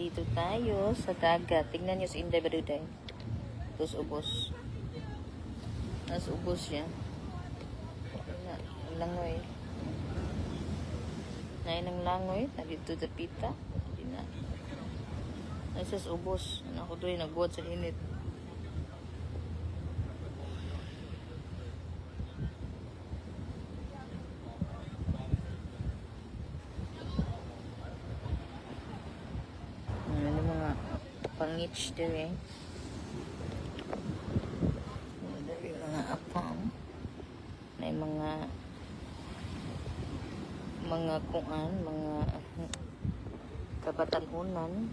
Nandito tayo sa dagat. Tingnan nyo si Inday Baduday. Tapos ubos. Tapos ubos siya. Langoy. Nain ng langoy. Nandito sa pita. Hindi na. Nasas ubos. Ako doon nagbuhat sa init. Pangits din eh. Dari mga apam. Na mga kuan, mga kabatanunan.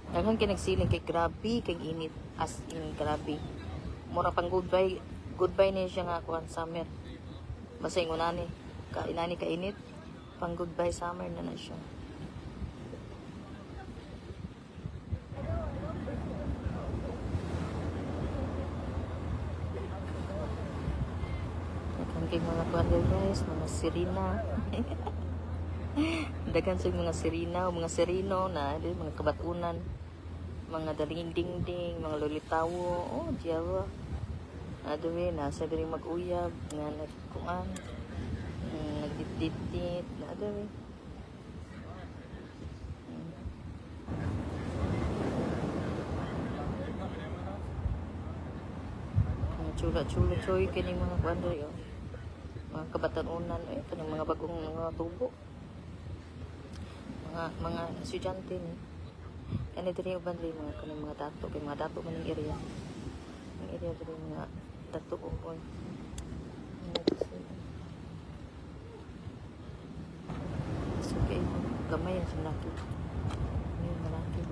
Daghang kinagsiling kay grabe kay init, as in grabe. Mura pang goodbye niya siya nga kuan summer. Basta ingunani, kainani ka init, pang goodbye summer na siya. Kay mga kuwander guys, mga sirina. Dagan sa mga sirina o mga sirino na mga kabatunan, mga dalindingding, mga lolitawo. Oh, diyawa. Adoy nasa diri mag-uyab nga nagkuan. Nagdit-dit na adoy. Chula-chula choy kini mga kuwander yo. Mga kabatanunan kanang mga bagong mga tubo, mga estudyante ni kani diri uban diri mga kanang mga dato kay mga dato man area diri mga dato ko so kay gamay ang sinaki yung malaki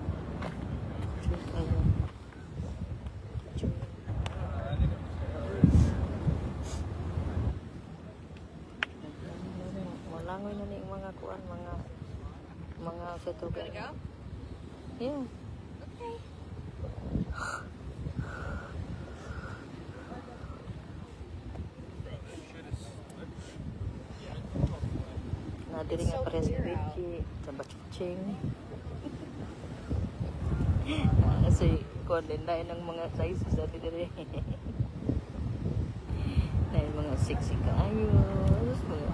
ayo langoy na ni mga kuan mga fetugan. Yeah. Okay. Na diri nga pares bechi sa bachuching. Kasi kuan din ng mga sizes sa diri. Na mga sexy kaayo.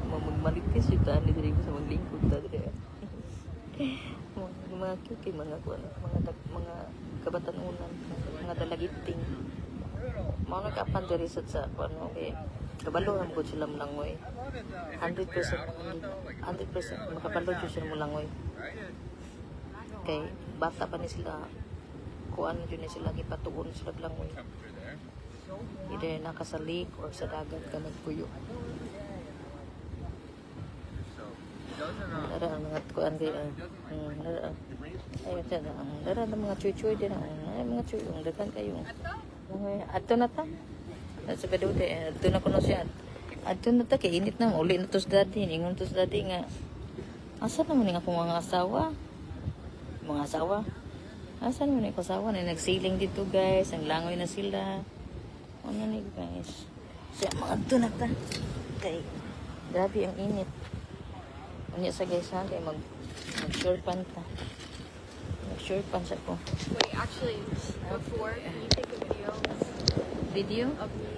Magmalitis yung taan ni diri sa maglingkod ta diri. Mga cute mga kuan, mga kabatanunan, mga dalagiting. Mga nakapan diri sa kuan okay. Kabalo ang gud sila langoy. 100% makabalo jud sila langoy. Kay bata pa ni sila kuan jud ni sila gipatuon sila langoy. Either nakasalik or sa dagat ka nagpuyo. Dara ang mga kuan din dara ay dara ang mga chuy-chuy din ay mga chuy ang dagan kayo ato na ta sa Badude ato na kuno siya ato na ta kay init na uli na tos dati ingon tos dati nga asa naman ni akong mga asawa asa naman ni asawa na nagsiling dito guys ang langoy na sila ano ni guys siya mga ato na ta kay grabe ang init. Unya sa guys ha, kaya mag-short pan ta. Mag-short pan sa ko. Wait, actually, before, can you take a video? Video? Of me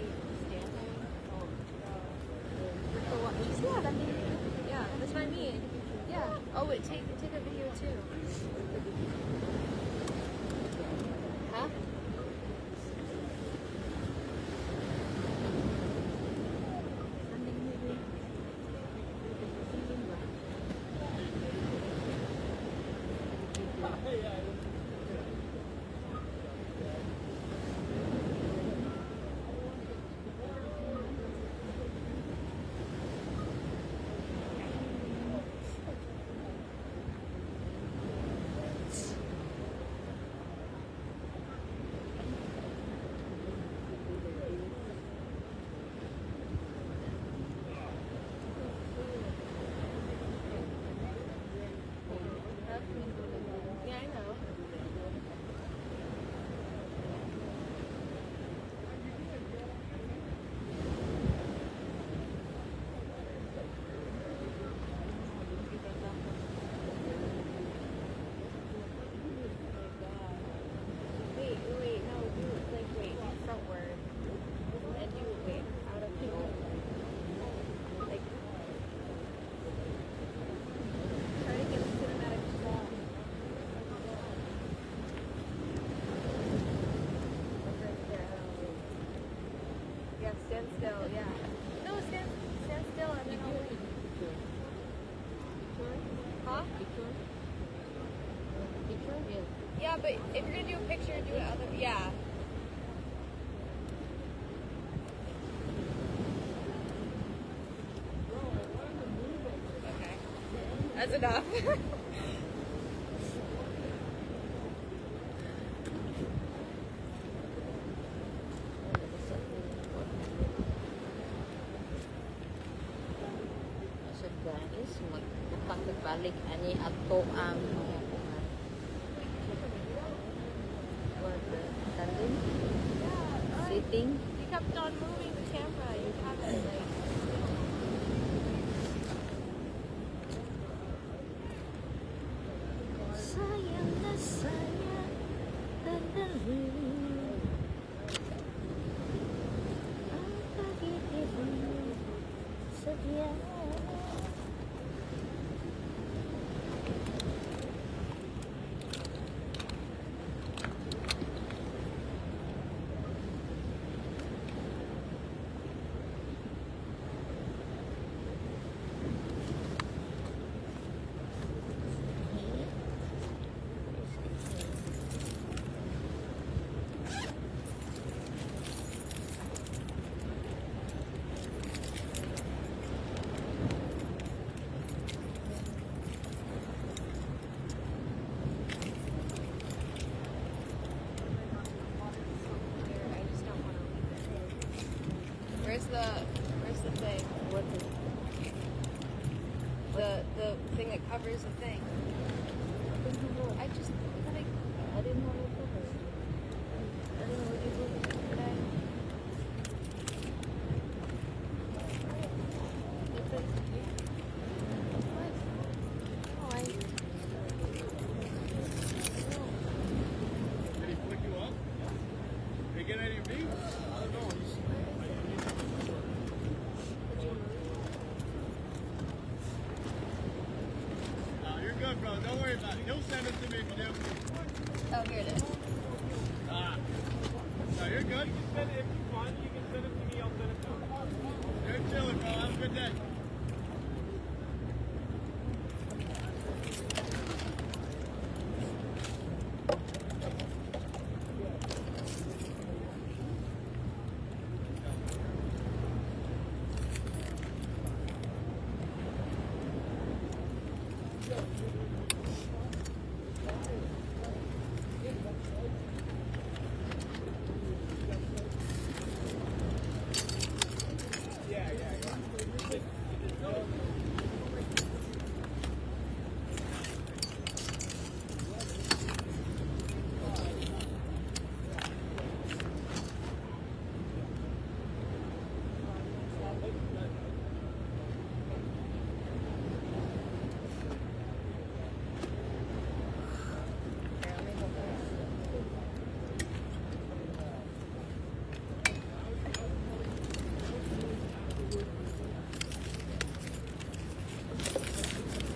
dancing? Yeah, that'd be, yeah, that's what I mean. Yeah. Oh, wait, take a video too. Huh? Huh? Picture? Picture? Yes. Yeah, but if you're gonna do a picture, do it other. Yeah. Okay. That's enough. So guys, magpakibalik ani ato ang mga kuhan. What the standing? Sitting? You kept on moving the camera. You haven't like. Sayang na sayang dadali ang pag-ibig mo sadya. I just don't want to leave it. Where's the thing? What is The thing that covers the thing. I just like. I didn't know what it was. I didn't know what it was. Did he flick you up? Did he get any of me? I don't know. You're good, bro. Don't worry about it. He'll send it to me if you do. Oh, here it is. No, you're good. You can send it if you want. You can send it to me. I'll send it to him. You're chilling, bro. Have a good day.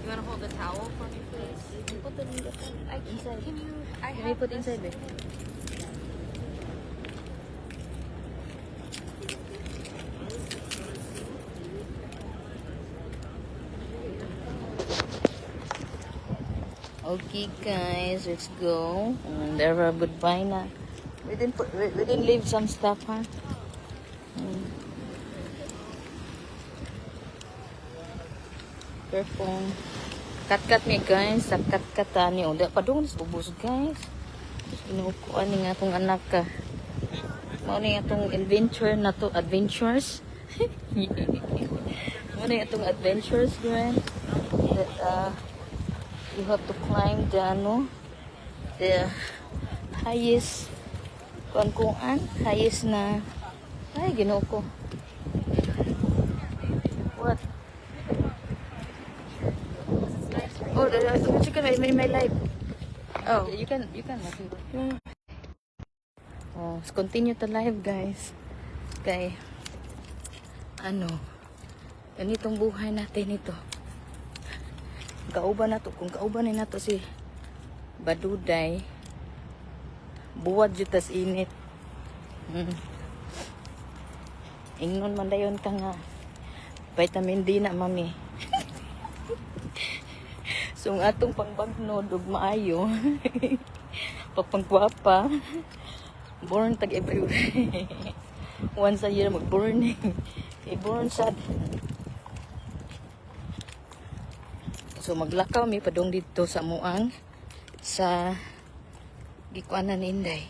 You want to hold the towel for me, please? Put it in the inside. Can you? I Let me have put this- inside there. Okay guys, let's go. And there are goodbye na. We didn't leave some stuff, huh? Careful. Kat-kat me guys, sa kat-kat ani udah padung ubos guys. Inukuan ni nga tong anak ka. Mao ni atong adventure na to, adventures. Mao ni atong adventures guys. That you have to climb the the highest highest na ay Ginoo ko. What? Oh, chicken, may live. Oh, you can. Oh, let's continue to live, guys. Okay. Ganitong buhay natin ito. Kauban na to. Kung kauban na to si Baduday, buwad jutas init. Ingnon man dayon ka nga. Vitamin D na, mami. So ang atong pangbagnod ug maayo. Papangguwapa. Born tag everywhere. Once a year mag-burning. I-born sad. So maglakaw mi padung dito sa muang sa gikuanan ni Inday.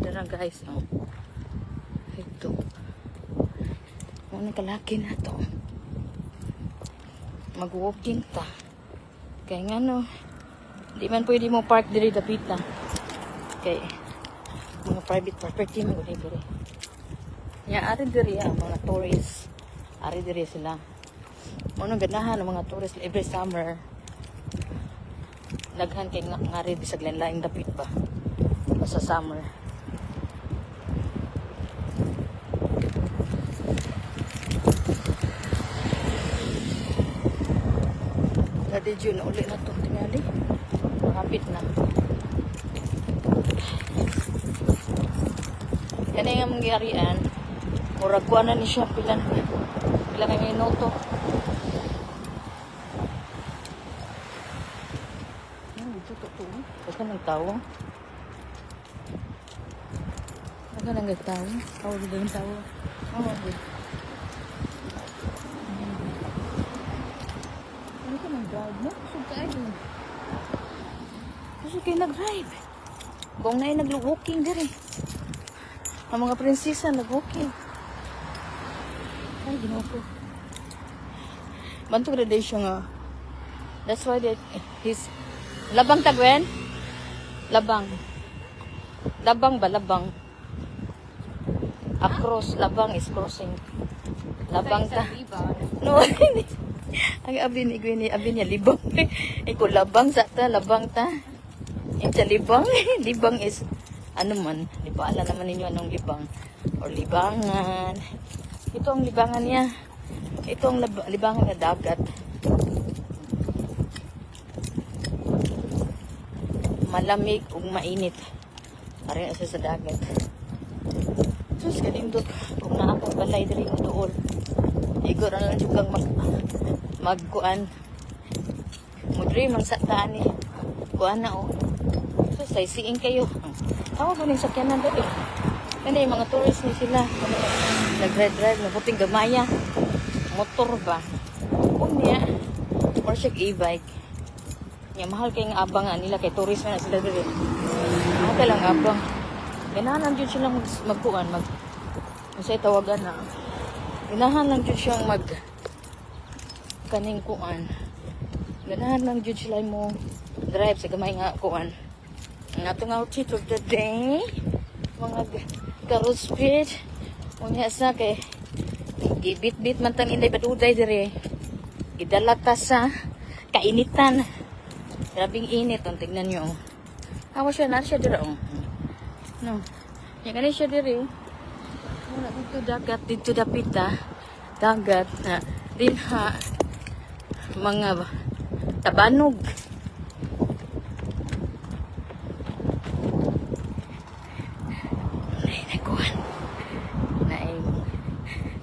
Dara guys, oh. Ito. Ano kalaki na to. Mag-walking ta. Kaya nga no, di man pwede mo park diri dapita. Kay mga private property mo diri. Ya ari diri ang mga tourists. Ari diri sila. Ano ganahan ng mga tourists every summer. Daghan kay ngari bisag lain-laing dapit ba. Sa summer. Dadi June na uli na to tingali. Mahapit na. Yan nga mangyarian. Murag kuha na ni siya pila kay minuto. Dito to. Baka ng tao. Baka ng tao. Tao dito ng tao. Ano ka nag-drive mo? Kusog ka ay. Kusog kayo nag-drive. Buong na ay nag-walking diri. Ang mga prinsesa nag-walking. Ay, ginawa ko. Banto gradation nga. That's why his... Labang tagwen? Labang. Labang ba? Labang. Across. Labang is crossing. Labang ta. No, hindi. Ang abin niya libang. Iko labang sa ta, labang ta. Yung sa libang, libang is ano man, di ba alam naman ninyo anong libang or libangan. Ito ang libangan niya. Ito ang libangan na dagat. Malamig ug mainit. Pareha sa dagat. Sus kanindot kung naa akong balay diri ng tuol. Igo ra lang jud kang magkuan. Mudri man sa taan ni. Kuan na o. So say siing kayo. Tawa ba ning sakyanan dito? Kani mga tourist ni sila. Nag-drive na puting gamaya. Motor ba? Unya. Or siya e-bike. Nya mahal kay nga abang nila kay tourist man na sila dito. Mahal lang abang. Ganahan jud silang magkuan mag say tawagan na. Ganahan lang jud siyang mag kaning kuan. Ganahan lang jud sila mo drive sa gamay nga kuan. Ang atong outfit of the day, mga carol speed, unya sa kay gibit-bit man tang Inday paduday dire. Gidalata sa kainitan. Grabing init, tingnan nyo. Awa siya, na siya dire. No. Yan ganun siya dire. Wala dito dagat, dito dapita. Dagat na din ha mga tabanog. Nagkuhan.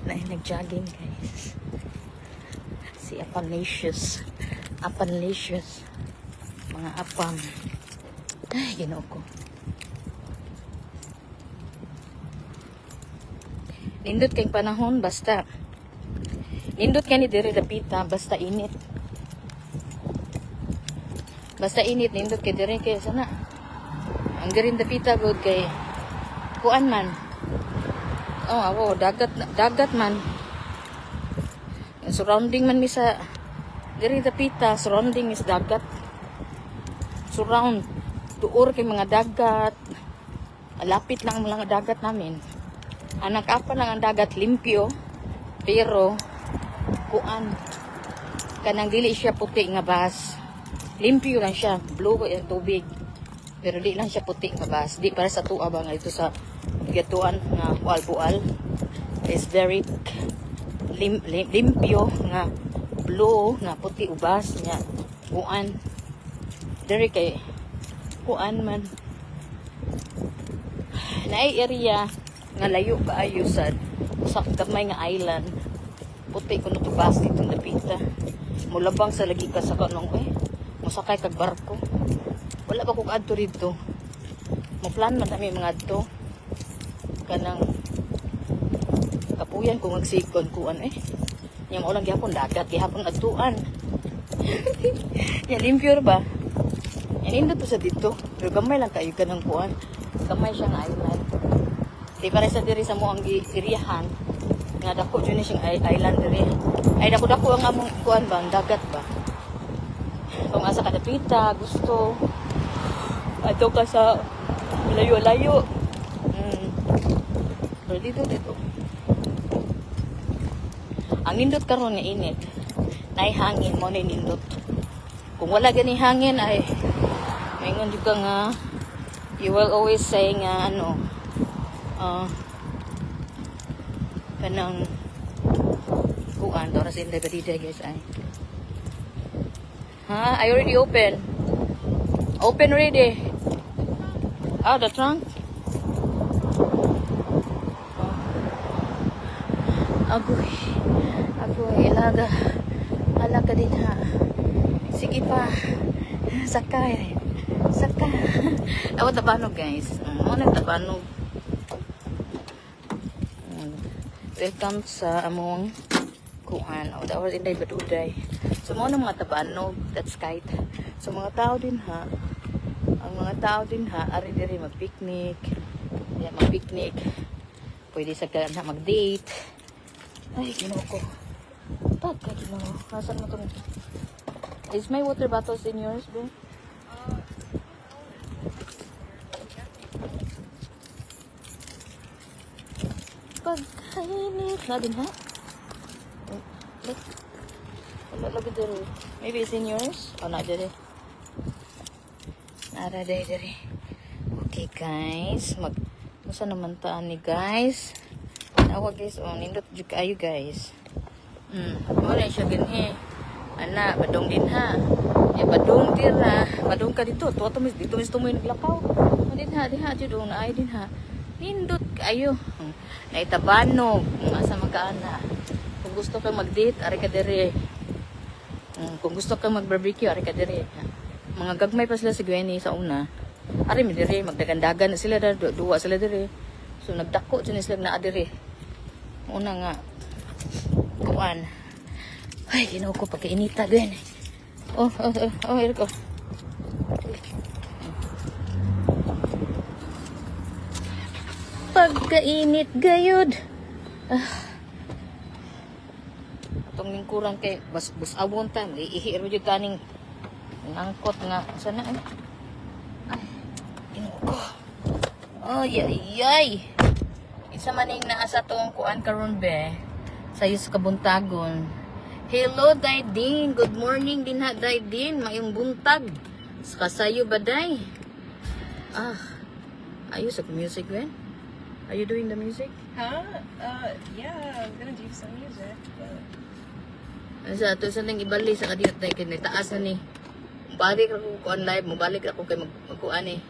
Nag-jogging guys. Si Apanlicious. Apanlicious. Mga apang. Ay, ginoo ko. Nindot kayong panahon, basta. Nindot ka ni dire dapita, basta init. Basta init, nindot kay dire kay sana. Ang garin dapita good kay kuan man. Oh, awo, dagat man. Surrounding man mi sa dire dapita, surrounding is dagat. Surround tuor kay mga dagat. Lapit lang ang mga dagat namin. Anak apa lang ang dagat limpyo pero kuan kanang dili siya puti nga bas. Limpyo lang siya, blue yung tubig. Pero di lang siya puti nga bas. Di para sa tuwa ba nga ito sa gatuan nga bual-bual. Is very limpyo nga blue nga puti ubas nga kuan. Diri kay kuan man. Naay area nga layo kaayo sa gamay nga island Puti ko na to basket yung napita. Mulabang sa lagi ka sa kanong musakay kag barko. Wala pa kong adto rito. Maplan man kami mga adto. Kanang kapuyan kung magsikon kuan Yang ulang gihapon dagat gihapon adtuan. Yan impure ba? Yan indot to sa dito. Pero gamay lang kayo kanang kuan. Gamay siyang island. Di para sa diri sa mo ang iriyahan. Nga dako dyan siyang island diri. Ay dako ang among kuan ba, ang dagat ba. Kung asa ka dapita, gusto. Ato ka sa layo-layo. Pero dito. Ang nindot karon nga init. Nay hangin mo ni nindot. Kung wala gani hangin ay maingon jud ka nga you will always say nga kanang kuan oras in the badida guys ay. I already open. Open already. The trunk. Agoy, ilaga. Ala ka din ha. Sige pa. Sakay. Ako tabanog guys. Ano tabanog? Welcome sa among kuan. Dapat inday baduday. So mo mga tabanog, that's kite. So mga tao din ha. Ang mga tao din ha, ari diri mag-picnic. Yeah, mag-picnic. Pwede sa kana mag-date. Ay, Ginoo ko. Taka Ginoo. Nasaan mo to? Is my water bottles in yours, bro? Pagkainit na din ha? Wala lagi diri. Maybe it's in yours? Na diri. Nara diri. Okay guys, musa naman taan ni guys. Nawa guys, nindot jud kayo guys. Wala siya gani. Ana, badong din ha. Badong dir na. Badong ka dito. Tuwa to dito mis tumoy naglakaw. Din ha, diha jud na ay din ha. Nindot kayo. Naitabanog, asa magkaana. Kung gusto kang mag-date, ari ka diri. Kung gusto kang mag-barbecue, ari ka diri. Mga gagmay pa sila si Gwenny sa una. Ari mi diri, magdagandagan na sila duwa sila diri. So nagdako dyan sila na diri. Una nga kuan. Ay, Ginoo ko pagkainita Gwen. Here ko. Pagkainit gayud. Atong lingkurang kay bus awon ta, iihir jud kaning angkot nga sana ay. Ginoo ko. Ay. Isa maning naa sa tong kuan karon be. Sayo sa kabuntagon. Hello Daydin, good morning din ha Daydin, mayong buntag. Kasayo ba day? Ayos sa music Gwen. Are you doing the music? Huh? Yeah, I'm gonna do some music. But... Sa ato sa nang ibali sa kadiyot day kay taas na ni. Balik ako kuan live, mabalik ako kay magkuan